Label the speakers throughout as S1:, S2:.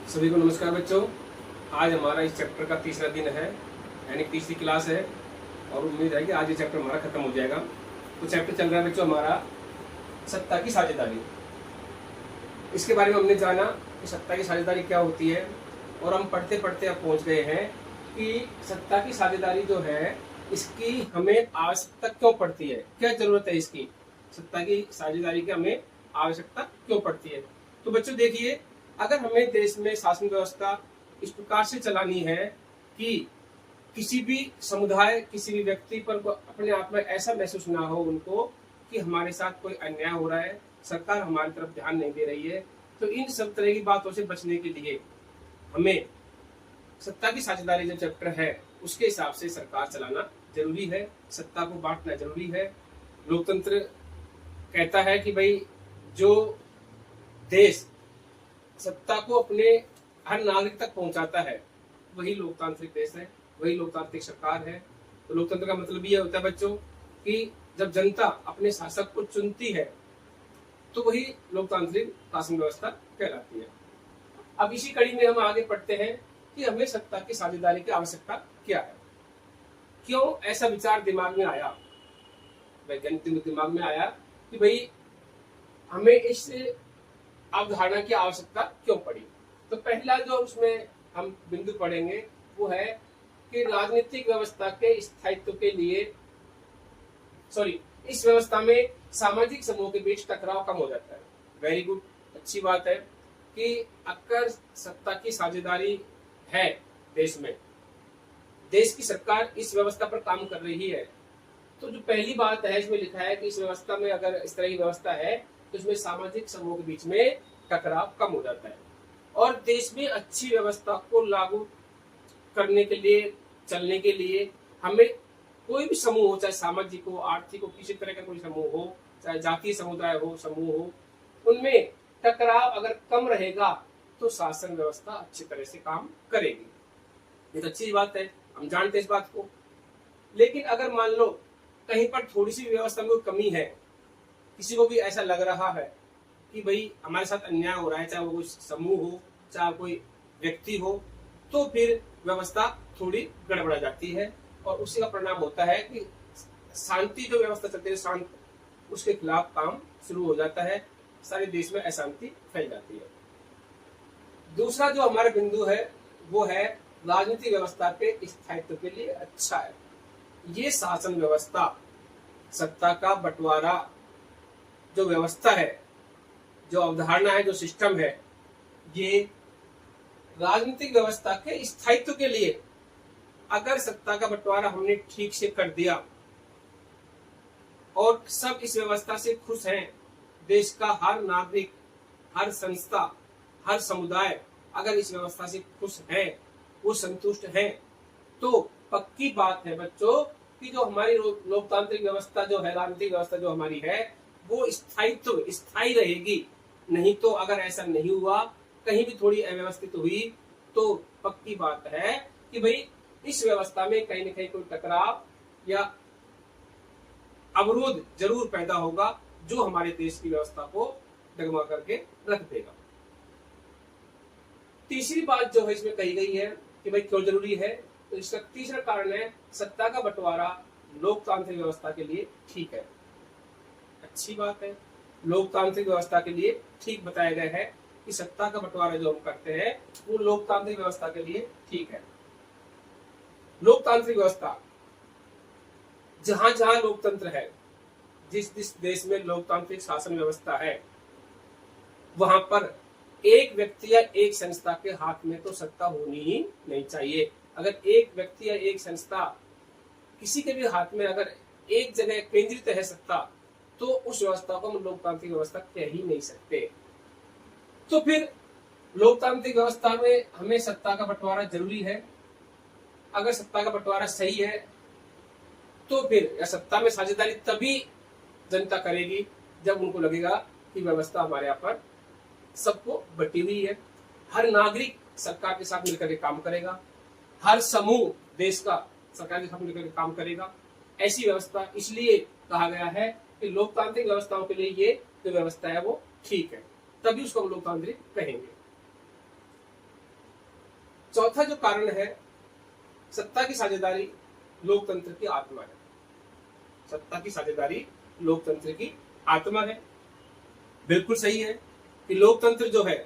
S1: सभी को नमस्कार बच्चों। आज हमारा इस चैप्टर का तीसरा दिन है, यानी तीसरी क्लास है और उम्मीद है कि आज ये चैप्टर हमारा खत्म हो जाएगा। तो चैप्टर चल रहा है बच्चों हमारा सत्ता की साझेदारी। इसके बारे में हमने जाना कि सत्ता की साझेदारी क्या होती है और हम पढ़ते पढ़ते अब पहुंच गए हैं कि सत्ता की साझेदारी जो है इसकी हमें आवश्यकता क्यों पड़ती है, क्या जरूरत है इसकी, सत्ता की साझेदारी की हमें आवश्यकता क्यों पड़ती है। तो बच्चों देखिए, अगर हमें देश में शासन व्यवस्था इस प्रकार से चलानी है कि किसी भी समुदाय, किसी भी व्यक्ति पर अपने आप में ऐसा महसूस ना हो उनको कि हमारे साथ कोई अन्याय हो रहा है, सरकार हमारी तरफ ध्यान नहीं दे रही है, तो इन सब तरह की बातों से बचने के लिए हमें सत्ता की साझेदारी जो चैप्टर है उसके हिसाब से सरकार चलाना जरूरी है, सत्ता को बांटना जरूरी है। लोकतंत्र कहता है कि भाई जो देश सत्ता को अपने हर नागरिक तक पहुंचाता है वही लोकतांत्रिक देश है, वही लोकतांत्रिक सरकार है। तो लोकतंत्र का मतलब ये होता है बच्चों कि जब जनता अपने शासक को चुनती है तो वही लोकतांत्रिक शासन व्यवस्था कहलाती है। अब इसी कड़ी में हम आगे पढ़ते हैं कि हमें सत्ता की साझेदारी की आवश्यकता क्या है, क्यों ऐसा विचार दिमाग में आया, वैज्ञानिक दिमाग में आया कि भाई हमें इस अवधारणा की आवश्यकता क्यों पड़ी। तो पहला जो उसमें हम बिंदु पढ़ेंगे वो है कि राजनीतिक व्यवस्था के स्थायित्व के लिए इस व्यवस्था में सामाजिक समूह के बीच टकराव कम हो जाता है। वेरी गुड, अच्छी बात है कि अगर सत्ता की साझेदारी है देश में, देश की सरकार इस व्यवस्था पर काम कर रही है, तो जो पहली बात है इसमें लिखा है कि इस व्यवस्था में अगर इस तरह की व्यवस्था है तो इसमें सामाजिक समूह के बीच में टकराव कम हो जाता है और देश में अच्छी व्यवस्था को लागू करने के लिए, चलने के लिए हमें कोई भी समूह हो, चाहे सामाजिक हो, आर्थिक हो, किसी तरह का कोई समूह हो, चाहे जातीय समुदाय हो, समूह हो, उनमें टकराव अगर कम रहेगा तो शासन व्यवस्था अच्छी तरह से काम करेगी। ये तो अच्छी बात है, हम जानते हैं इस बात को। लेकिन अगर मान लो कहीं पर थोड़ी सी व्यवस्था में कमी है, किसी को भी ऐसा लग रहा है कि भाई हमारे साथ अन्याय हो रहा है, चाहे वो कोई समूह हो, चाहे कोई व्यक्ति हो, तो फिर व्यवस्था थोड़ी गड़बड़ा जाती है और उसी का परिणाम होता है कि शांति जो व्यवस्था चलती है, शांत, उसके खिलाफ काम शुरू हो जाता है, सारे देश में अशांति फैल जाती है। दूसरा जो हमारा बिंदु है वो है राजनीतिक व्यवस्था के स्थायित्व के लिए अच्छा है। ये शासन व्यवस्था, सत्ता का बंटवारा जो व्यवस्था है, जो अवधारणा है, जो सिस्टम है, ये राजनीतिक व्यवस्था के स्थायित्व के लिए अगर सत्ता का बंटवारा हमने ठीक से कर दिया और सब इस व्यवस्था से खुश हैं, देश का हर नागरिक, हर संस्था, हर समुदाय अगर इस व्यवस्था से खुश है, वो संतुष्ट है, तो पक्की बात है बच्चों कि जो हमारी लोकतांत्रिक व्यवस्था जो है, राजनीतिक व्यवस्था जो हमारी है, वो स्थायी रहेगी। नहीं तो अगर ऐसा नहीं हुआ, कहीं भी थोड़ी अव्यवस्थित हुई, तो पक्की बात है कि भाई इस व्यवस्था में कहीं न कहीं कोई टकराव या अवरोध जरूर पैदा होगा जो हमारे देश की व्यवस्था को डगमगा करके रख देगा। तीसरी बात जो है इसमें कही गई है कि भाई क्यों जरूरी है, तो इसका तीसरा कारण है सत्ता का बंटवारा लोकतांत्रिक व्यवस्था के लिए ठीक है। अच्छी बात है, लोकतांत्रिक व्यवस्था के लिए ठीक बताया गया है कि सत्ता का बंटवारा जो हम करते हैं वो लोकतांत्रिक व्यवस्था के लिए ठीक है। लोकतांत्रिक व्यवस्था, जहां जहां लोकतंत्र है, जिस जिस देश में लोकतांत्रिक शासन व्यवस्था है, वहां पर एक व्यक्ति या एक संस्था के हाथ में तो सत्ता होनी ही नहीं चाहिए। अगर एक व्यक्ति या एक संस्था, किसी के भी हाथ में अगर एक जगह केंद्रित है सत्ता, तो उस व्यवस्था को हम लोकतांत्रिक व्यवस्था कह ही नहीं सकते। तो फिर लोकतांत्रिक व्यवस्था में हमें सत्ता का बंटवारा जरूरी है। अगर सत्ता का बंटवारा सही है तो फिर या सत्ता में साझेदारी तभी जनता करेगी जब उनको लगेगा कि व्यवस्था हमारे यहाँ पर सबको बटी हुई है, हर नागरिक सरकार के साथ मिलकर के काम करेगा, हर समूह देश का सरकार के साथ मिलकर के काम करेगा। ऐसी व्यवस्था इसलिए कहा गया है कि लोकतांत्रिक व्यवस्थाओं के लिए ये जो व्यवस्था है वो ठीक है, तभी उसको हम लोकतांत्रिक कहेंगे। चौथा जो कारण है, सत्ता की साझेदारी लोकतंत्र की आत्मा है। सत्ता की साझेदारी लोकतंत्र की आत्मा है। बिल्कुल सही है कि लोकतंत्र जो है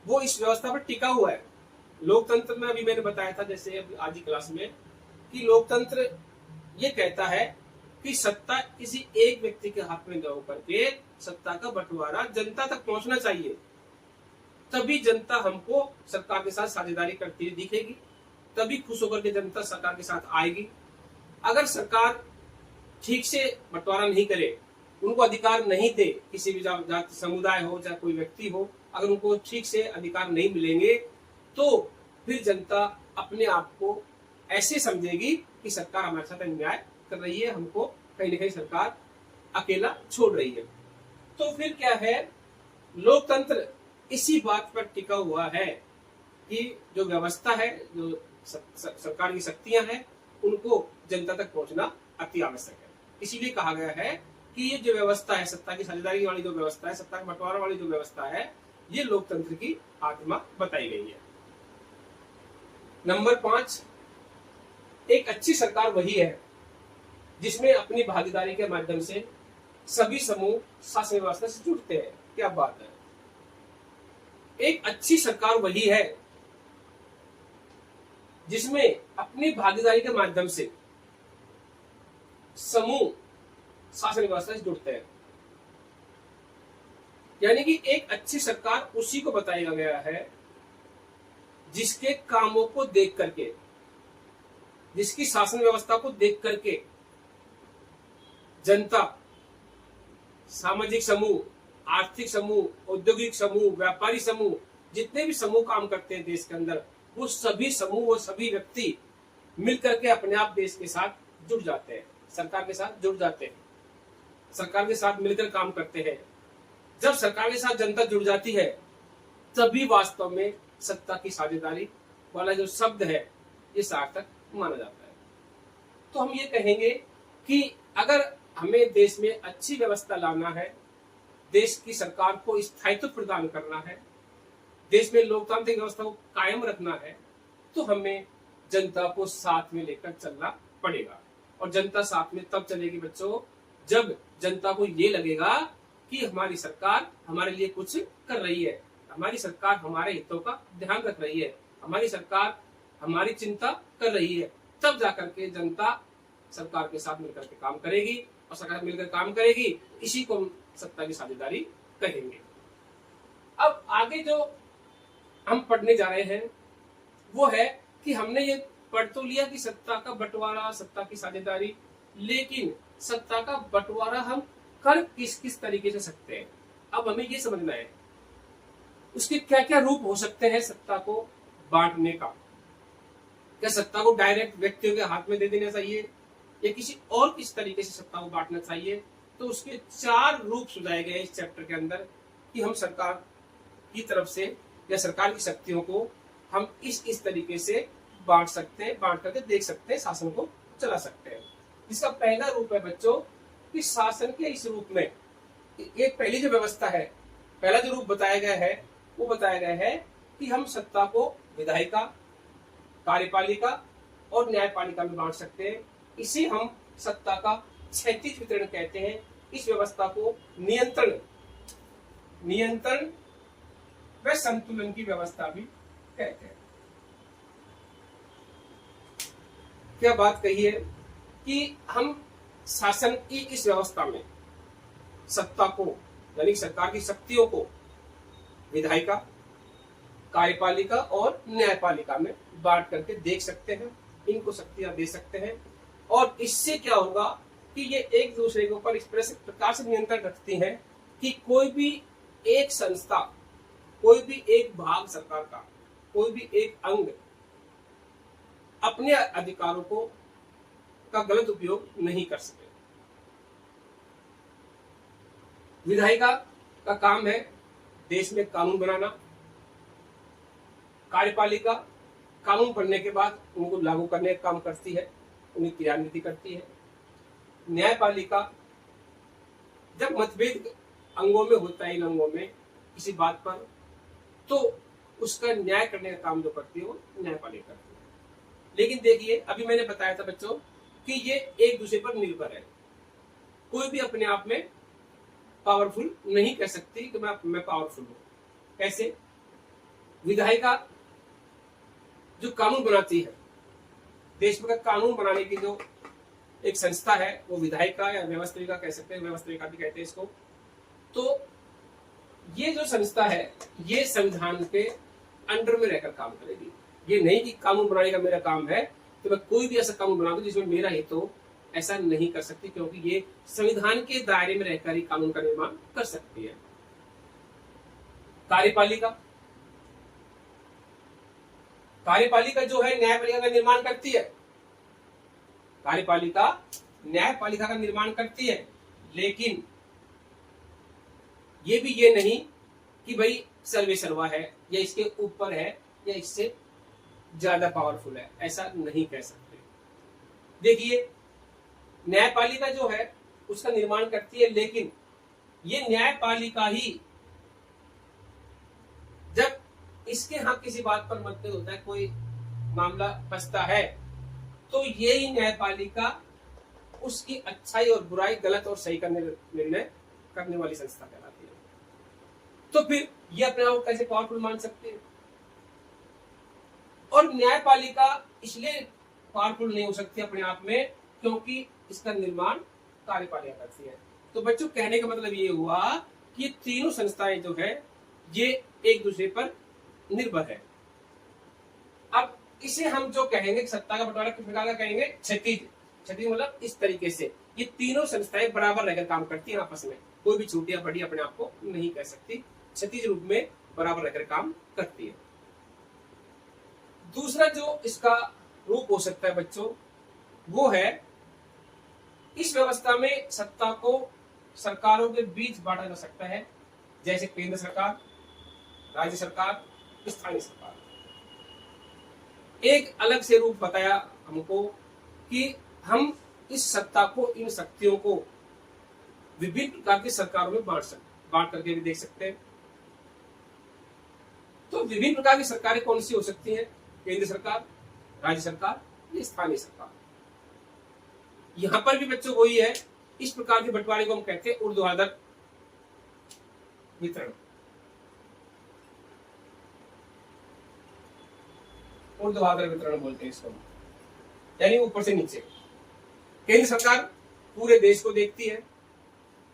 S1: वो इस व्यवस्था पर टिका हुआ है। लोकतंत्र में अभी मैंने बताया था, जैसे अभी आज की क्लास में, कि लोकतंत्र ये कहता है कि सत्ता किसी एक व्यक्ति के हाथ में न होकर के सत्ता का बंटवारा जनता तक पहुंचना चाहिए। तभी जनता हमको सरकार के साथ साझेदारी करती दिखेगी, तभी खुश होकर के जनता सरकार के साथ आएगी। अगर सरकार ठीक से बंटवारा नहीं करे, उनको अधिकार नहीं दे, किसी भी जाति समुदाय हो चाहे कोई व्यक्ति हो, अगर उनको ठीक से अधिकार नहीं मिलेंगे तो फिर जनता अपने आप को ऐसे समझेगी कि सरकार हमारे साथ अन्याय कर रही है, हमको कहीं न कहीं सरकार अकेला छोड़ रही है। तो फिर क्या है, लोकतंत्र इसी बात पर टिका हुआ है कि जो व्यवस्था है, जो सरकार की शक्तियां हैं, उनको जनता तक पहुंचना अति आवश्यक है। इसीलिए कहा गया है कि ये जो व्यवस्था है, सत्ता की साझेदारी वाली जो व्यवस्था है, सत्ता का बंटवारा वाली जो व्यवस्था है, ये लोकतंत्र की आत्मा बताई गई है। नंबर 5, एक अच्छी सरकार वही है जिसमें अपनी भागीदारी के माध्यम से सभी समूह शासन व्यवस्था से जुड़ते हैं। क्या बात है। एक अच्छी सरकार वही है जिसमें अपनी भागीदारी के माध्यम से समूह शासन व्यवस्था से जुड़ते हैं। यानी कि एक अच्छी सरकार उसी को बताया गया है जिसके कामों को देख करके, जिसकी शासन व्यवस्था को देख करके जनता, सामाजिक समूह, आर्थिक समूह, औद्योगिक समूह, व्यापारी समूह, जितने भी समूह काम करते हैं देश के अंदर, वो सभी समूह, वो सभी व्यक्ति मिलकर के अपने आप देश के साथ जुड़ जाते हैं, सरकार के साथ जुड़ जाते हैं, सरकार के साथ मिलकर काम करते हैं। जब सरकार के साथ जनता जुड़ जाती है तभी वास्तव में सत्ता की साझेदारी वाला जो शब्द है ये सार्थक माना जाता है। तो हम ये कहेंगे कि अगर हमें देश में अच्छी व्यवस्था लाना है, देश की सरकार को स्थायित्व प्रदान करना है, देश में लोकतांत्रिक व्यवस्था को कायम रखना है, तो हमें जनता को साथ में लेकर चलना पड़ेगा। और जनता साथ में तब चलेगी बच्चों, जब जनता को ये लगेगा कि हमारी सरकार हमारे लिए कुछ कर रही है, हमारी सरकार हमारे हितों का ध्यान रख रही है, हमारी सरकार हमारी चिंता कर रही है। तब जाकर के जनता सरकार के साथ मिलकर के काम करेगी, और सरकार मिलकर काम करेगी, इसी को हम सत्ता की साझेदारी कहेंगे। अब आगे जो हम पढ़ने जा रहे हैं वो है कि हमने ये पढ़ तो लिया कि सत्ता का बंटवारा, सत्ता की साझेदारी, लेकिन सत्ता का बंटवारा हम कर किस किस तरीके से सकते हैं। अब हमें ये समझना है उसके क्या क्या रूप हो सकते हैं सत्ता को बांटने का। क्या सत्ता को डायरेक्ट व्यक्तियों के हाथ में दे देना चाहिए या किसी और किस तरीके से सत्ता को बांटना चाहिए। तो उसके 4 रूप सुझाए गए इस चैप्टर के अंदर कि हम सरकार की तरफ से या सरकार की शक्तियों को हम इस तरीके से बांट सकते हैं, बांट करके देख सकते हैं, शासन को चला सकते हैं। इसका पहला रूप है बच्चों कि शासन के इस रूप में एक पहली जो व्यवस्था है, पहला जो रूप बताया गया है वो बताया गया है कि हम सत्ता को विधायिका, कार्यपालिका और न्यायपालिका में बांट सकते हैं। इसे हम सत्ता का क्षैतिज वितरण कहते हैं। इस व्यवस्था को नियंत्रण व संतुलन की व्यवस्था भी कहते हैं। क्या बात कही है कि हम शासन की इस व्यवस्था में सत्ता को, यानी सरकार की शक्तियों को विधायिका, कार्यपालिका और न्यायपालिका में बांट करके देख सकते हैं, इनको शक्तियां दे सकते हैं। और इससे क्या होगा कि ये एक दूसरे के ऊपर इस प्रकार से नियंत्रण रखती हैं कि कोई भी एक संस्था, कोई भी एक भाग सरकार का, कोई भी एक अंग अपने अधिकारों को का गलत उपयोग नहीं कर सके। विधायिका का काम है देश में कानून बनाना, कार्यपालिका कानून बनने के बाद उनको लागू करने का काम करती है, उन्हें क्रियान्वित करती है। न्यायपालिका जब मतभेद अंगों में होता है, इन अंगों में किसी बात पर, तो उसका न्याय करने का काम जो करती है वो न्यायपालिका करती है। लेकिन देखिए अभी मैंने बताया था बच्चों कि ये एक दूसरे पर निर्भर है। कोई भी अपने आप में पावरफुल नहीं कह सकती कि मैं पावरफुल हूं। कैसे? विधायिका जो कानून बनाती है, देश में कानून बनाने की जो एक संस्था है वो विधायिका या व्यवस्थापिका कह सकते हैं, व्यवस्थापिका भी कहते हैं इसको। तो ये जो संस्था है ये संविधान के अंडर में रहकर काम करेगी। ये नहीं कि कानून बनाने का मेरा काम है तो मैं कोई भी ऐसा कानून बना दूं जिसमें मेरा हित हो, ऐसा नहीं कर सकती, क्योंकि ये संविधान के दायरे में रहकर ही कानून का निर्माण कर सकती है। कार्यपालिका, कार्यपालिका जो है न्यायपालिका का निर्माण करती है। कार्यपालिका न्यायपालिका का निर्माण करती है, लेकिन ये भी ये नहीं कि भाई सर्वे सर्वा है या इसके ऊपर है या इससे ज्यादा पावरफुल है, ऐसा नहीं कह सकते। देखिए न्यायपालिका जो है उसका निर्माण करती है, लेकिन ये न्यायपालिका ही जब इसके यहां किसी बात पर मतभेद होता है, कोई मामला फंसता है, तो यही न्यायपालिका उसकी अच्छाई और बुराई, गलत और सही का निर्णय करने वाली संस्था कहलाती है। तो फिर ये अपने आप कैसे पावरफुल मान सकते हैं? और न्यायपालिका इसलिए पावरफुल नहीं हो सकती अपने आप में क्योंकि इसका निर्माण कार्यपालिका करती है। तो बच्चों कहने का मतलब ये हुआ कि ये तीनों संस्थाएं जो है ये एक दूसरे पर निर्भर है। अब इसे हम जो कहेंगे सत्ता का बंटवारा किस प्रकार का कहेंगे? क्षैतिज। क्षैतिज मतलब इस तरीके से ये तीनों संस्थाएं बराबर रहकर काम करती हैं आपस में, कोई भी छोटी या बड़ी अपने आप को नहीं कह सकती, क्षैतिज रूप में बराबर रहकर काम करती है। दूसरा जो इसका रूप हो सकता है बच्चों वो है इस व्यवस्था में सत्ता को सरकारों के बीच बांटा जा सकता है, जैसे केंद्र सरकार, राज्य सरकार, स्थानीय सरकार। एक अलग से रूप बताया हमको कि हम इस सत्ता को, इन शक्तियों को विभिन्न प्रकार की सरकारों में बांट करके भी देख सकते हैं। तो विभिन्न प्रकार की सरकारें कौन सी हो सकती हैं? केंद्र सरकार, राज्य सरकार, स्थानीय सरकार। यहां पर भी बच्चों वही है, इस प्रकार के बंटवारे को हम कहते हैं ऊर्ध्वाधर वितरण। ऊर्ध्वाधर वितरण बोलते हैं इसको, यानी ऊपर से नीचे। केंद्र सरकार पूरे देश को देखती है,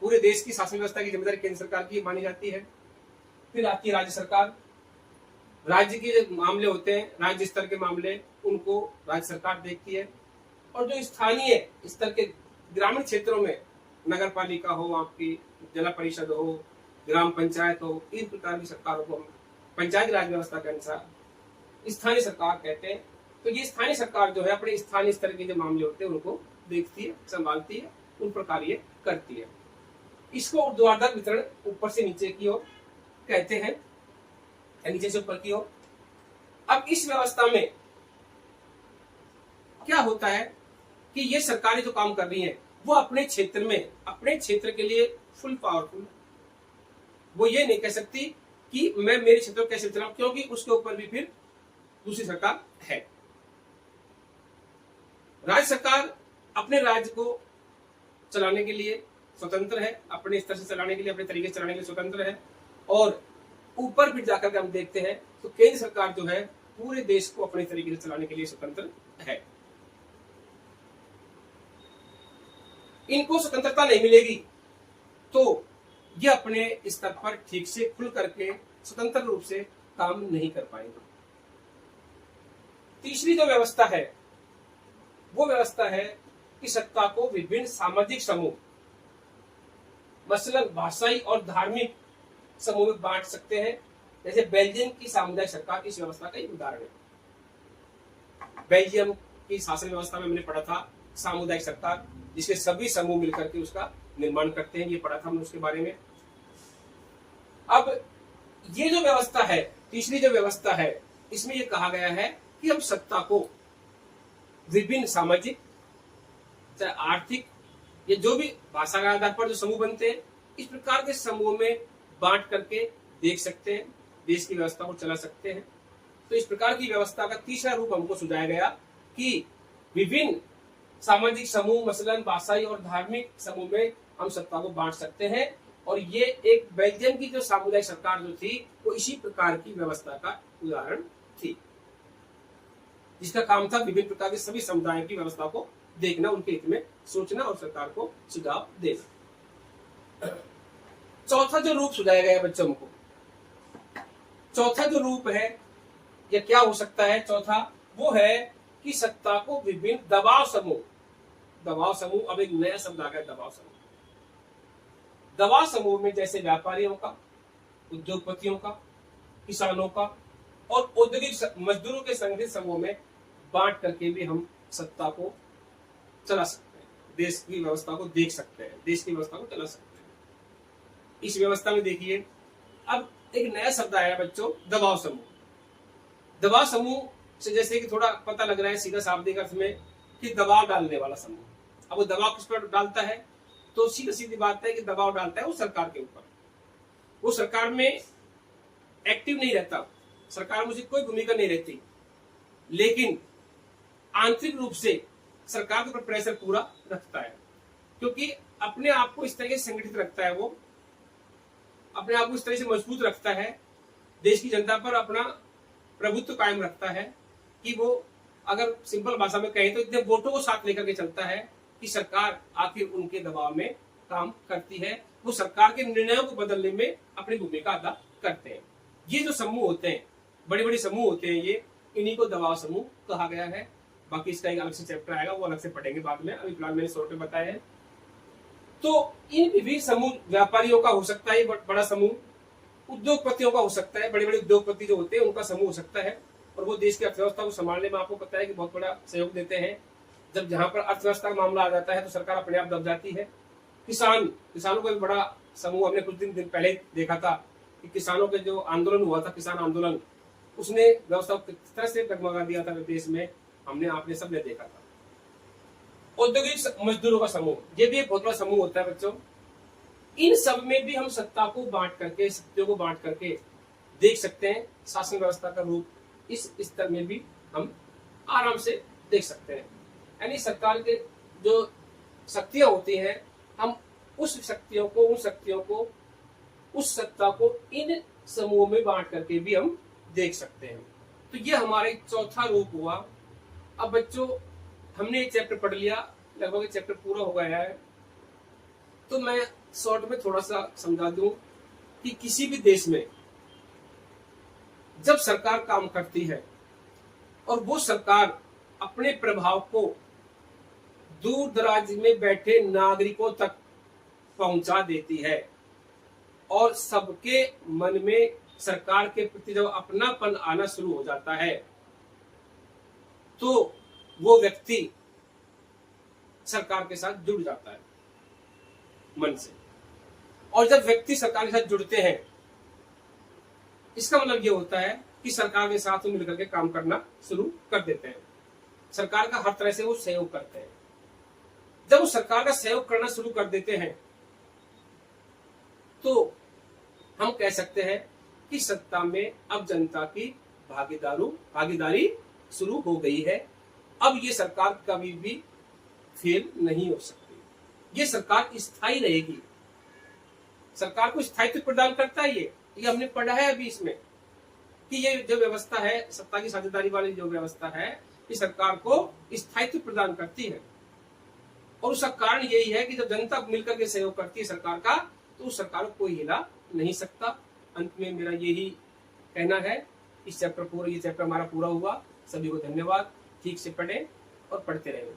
S1: पूरे देश की शासन व्यवस्था की जिम्मेदारी केंद्र सरकार की मानी जाती है। फिर आती है राज्य सरकार, राज्य के जो मामले होते हैं, राज्य स्तर के मामले, उनको राज्य सरकार देखती है। और जो स्थानीय स्तर के ग्रामीण क्षेत्रों में नगर पालिका हो, आपकी जिला परिषद हो, ग्राम पंचायत हो, इन प्रकार की सरकारों को हम पंचायती राज व्यवस्था के अनुसार स्थानीय सरकार कहते हैं। तो ये स्थानीय सरकार जो है अपने स्थानीय स्तर के जो मामले होते हैं उनको देखती है, संभालती है, उन प्रकार ये करती है। इसको ऊर्ध्वाधर वितरण, ऊपर से नीचे की ओर कहते हैं, नीचे से ऊपर की ओर। अब इस व्यवस्था में क्या होता है कि ये सरकारें जो काम कर रही हैं वो अपने क्षेत्र में, अपने क्षेत्र के लिए फुल पावरफुल। वो ये नहीं कह सकती कि मैं मेरे क्षेत्र को कैसे चलाऊं, क्योंकि उसके ऊपर भी फिर दूसरी सरकार है। राज्य सरकार अपने राज्य को चलाने के लिए स्वतंत्र है, अपने स्तर से चलाने के लिए, अपने तरीके से चलाने के लिए स्वतंत्र है। और ऊपर फिर जाकर के हम देखते हैं तो केंद्र सरकार जो है पूरे देश को अपने तरीके से चलाने के लिए स्वतंत्र है। इनको स्वतंत्रता नहीं मिलेगी तो ये अपने स्तर पर ठीक से खुल करके स्वतंत्र रूप से काम नहीं कर पाएंगे। तीसरी जो व्यवस्था है वो व्यवस्था है कि सत्ता को विभिन्न सामाजिक समूह, मसलन भाषाई और धार्मिक समूह में बांट सकते हैं। जैसे बेल्जियम की सामुदायिक सरकार इस व्यवस्था का एक उदाहरण है। बेल्जियम की शासन व्यवस्था में मैंने पढ़ा था सामुदायिक सरकार, जिसके सभी समूह मिलकर के उसका निर्माण करते हैं, ये पढ़ा था हमने उसके बारे में। अब ये जो व्यवस्था है, तीसरी जो व्यवस्था है, इसमें ये कहा गया है कि हम सत्ता को विभिन्न सामाजिक, चाहे आर्थिक, या जो भी भाषा के आधार पर जो समूह बनते हैं, इस प्रकार के समूह में बांट करके देख सकते हैं। देश की व्यवस्था को चला सकते हैं। तो इस प्रकार की व्यवस्था का तीसरा रूप हमको सुझाया गया कि विभिन्न सामाजिक समूह मसलन भाषाई और धार्मिक समूह में हम सत्ता को बांट सकते हैं। और ये एक बेल्जियम की जो सामुदायिक सरकार जो थी वो इसी प्रकार की व्यवस्था का उदाहरण थी, जिसका काम था विभिन्न प्रकार के सभी समुदायों की व्यवस्था को देखना, उनके हित में सोचना और सरकार को सुझाव देना। चौथा जो रूप सुझाया गया बच्चों को, चौथा जो रूप है या क्या हो सकता है चौथा, वो है कि सत्ता को विभिन्न दबाव समूह, दबाव समूह, अब एक नया शब्द आ गया दबाव समूह। दबाव समूह में जैसे व्यापारियों का, उद्योगपतियों का, किसानों का और औद्योगिक मजदूरों के संगठित समूह में बांट करके भी हम सत्ता को चला सकते हैं, देश की व्यवस्था को देख सकते हैं, देश की व्यवस्था को चला सकते हैं। इस व्यवस्था में देखिए अब एक नया शब्द आया बच्चों, दबाव समूह। दबाव समूह से जैसे कि थोड़ा पता लग रहा है सीधा शाब्दिक अर्थ में कि दबाव डालने वाला समूह। अब वो दबाव किस पर डालता है, तो सीधी सीधी बात है कि दबाव डालता है वो सरकार के ऊपर। वो सरकार में एक्टिव नहीं रहता, सरकार में उसकी कोई भूमिका नहीं रहती, लेकिन आंतरिक रूप से सरकार के ऊपर प्रेशर पूरा रखता है, क्योंकि अपने आप को इस तरह से संगठित रखता है, वो अपने आप को इस तरह से मजबूत रखता है, देश की जनता पर अपना प्रभुत्व कायम रखता है कि वो अगर सिंपल भाषा में कहें तो इतने वोटों को साथ लेकर के चलता है कि सरकार आखिर उनके दबाव में काम करती है, वो सरकार के निर्णयों को बदलने में अपनी भूमिका अदा करते हैं। ये जो समूह होते हैं, बड़े बड़े समूह होते हैं, ये इन्हीं को दबाव समूह कहा गया है। बाकी इसका एक अलग से चैप्टर आएगा, वो अलग से पढ़ेंगे बाद में, अभी फिलहाल मैंने शॉर्ट में बताया है। तो इन विभिन्न समूह, व्यापारियों का हो सकता है बड़ा समूह, उद्योगपतियों का हो सकता है, बड़े बड़े उद्योगपति जो होते हैं उनका समूह हो सकता है, और वो देश की अर्थव्यवस्था को संभालने में आपको पता है कि बहुत बड़ा सहयोग देते हैं। जब जहां पर अर्थव्यवस्था का मामला आ जाता है तो सरकार अपने आप दब जाती है। किसानों का भी बड़ा समूह, हमने कुछ दिन पहले देखा था कि किसानों के जो आंदोलन हुआ था, किसान आंदोलन, उसने व्यवस्था को किस तरह से डगमगा दिया था देश में, हमने आपने सबने देखा था। औद्योगिक मजदूरों का समूह, ये भी एक बहुत बड़ा समूह होता है बच्चों। इन सब में भी हम सत्ता को बांट करके, शक्तियों को बांट करके देख सकते हैं। शासन व्यवस्था का रूप इस स्तर में भी हम आराम से देख सकते हैं। यानी सरकार के जो शक्तियां होती हैं, हम उस शक्तियों को, उस सत्ता को इन समूहों में बांट करके भी हम देख सकते हैं। तो ये हमारा एक चौथा रूप हुआ। अब बच्चों हमने एक चैप्टर पढ़ लिया, लगभग चैप्टर पूरा हो गया है, तो मैं शॉर्ट में थोड़ा सा समझा दूं कि किसी भी देश में जब सरकार काम करती है और वो सरकार अपने प्रभाव को दूर दराज में बैठे नागरिकों तक पहुंचा देती है और सबके मन में सरकार के प्रति जब अपनापन आना शुरू हो जाता है, तो वो व्यक्ति सरकार के साथ जुड़ जाता है मन से। और जब व्यक्ति सरकार के साथ जुड़ते हैं, इसका मतलब ये होता है कि सरकार के साथ मिलकर के काम करना शुरू कर देते हैं, सरकार का हर तरह से वो सहयोग करते हैं। जब वो सरकार का सहयोग करना शुरू कर देते हैं, तो हम कह सकते हैं कि सत्ता में अब जनता की भागीदारी शुरू हो गई है। अब ये सरकार कभी भी फेल नहीं हो सकती, ये सरकार स्थायी रहेगी। सरकार को स्थायित्व प्रदान करता है ये हमने पढ़ा है अभी इसमें कि ये जो व्यवस्था है, सत्ता की साझेदारी वाली जो व्यवस्था है, ये सरकार को स्थायित्व प्रदान करती है। और उसका कारण यही है कि जब जनता मिलकर के सहयोग करती है सरकार का, तो उस सरकार को कोई हिला नहीं सकता। अंत में मेरा यही कहना है। ये चैप्टर हमारा पूरा हुआ। सभी को धन्यवाद। ठीक से पढ़ें और पढ़ते रहें।